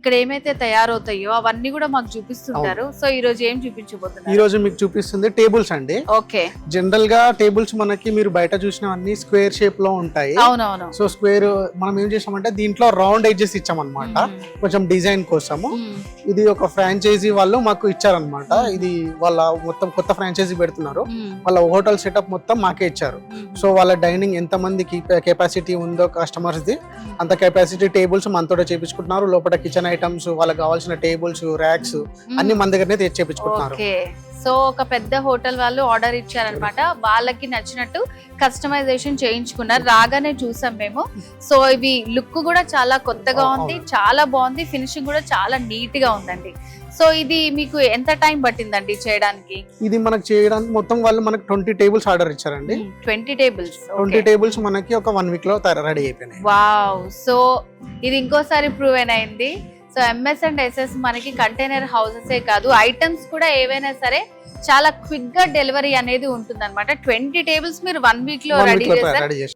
ఇక్కడ ఏమైతే తయారవుతాయో అవన్నీ కూడా మాకు చూపిస్తుంటారు. సో ఈ రోజు ఏం చూపించబోతున్నారు? ఈ రోజు మీకు చూపిస్తుంది టేబుల్స్ అండి. ఓకే. జనరల్ గా టేబుల్స్ మనకి మీరు బయట చూసినవన్నీ స్క్వేర్ షేప్ లో ఉంటాయి. అవునవును. సో స్క్వేర్ మనం ఏం చేసామంటే దీంట్లో రౌండ్ ఎడ్జెస్ ఇచ్చామన్నమాట, కొంచెం డిజైన్ కోసము. ఇది ఒక ఫ్రాంచైజీ వాళ్ళు మాకు ఇచ్చారనమాట. ఇది వాళ్ళ మొత్తం కొత్త ఫ్రాంచైజీ పెడుతున్నారు. వాళ్ళ హోటల్ సెటప్ మొత్తం మాకే ఇచ్చారు. సో వాళ్ళ డైనింగ్ ఎంత మందికి కెపాసిటీ ఉందో కస్టమర్స్ ది అంత కెపాసిటీ టేబుల్స్ మనతో చేపించుకుంటున్నారు. లోపల కిచెన్ ఐటమ్స్, వాళ్ళకి కావాల్సిన టేబుల్స్, ర్యాక్స్ అన్ని మన దగ్గరనే తెచ్చి చేపించుకుంటున్నారు. సో ఒక పెద్ద హోటల్ వాళ్ళు ఆర్డర్ ఇచ్చారనమాట, వాళ్ళకి నచ్చినట్టు కస్టమైజేషన్ చేయించుకున్నారు. రాగానే చూసాం మేము. సో ఇవి లుక్ కూడా చాలా కొత్తగా ఉంది, చాలా బాగుంది, ఫినిషింగ్ కూడా చాలా నీట్ గా ఉందండి. సో ఇది మీకు ఎంత టైం పట్టిందండి చేయడానికి? ఇది మనకు చేయడానికి మొత్తం వాళ్ళు మనకు 20 టేబుల్స్ ఆర్డర్ ఇచ్చారండి. 20 టేబుల్స్ 20 టేబుల్స్ మనకి ఒక 1 వీక్ లో రెడీ అయిపోయినాయి. వావ్. సో ఇది ఇంకోసారి ప్రూవ్ అయింది. సో ఎంఎస్ అండ్ ఎస్ఎస్ మనకి కంటైనర్ హౌసెస్ కాదు, ఐటమ్స్ కూడా ఏవైనా సరే చాలా క్విక్ గా డెలివరీ అనేది ఉంటుంది అనమాట. 20 టేబుల్స్ మీరు 1 వీక్ లో రెడీ చేస్తారు.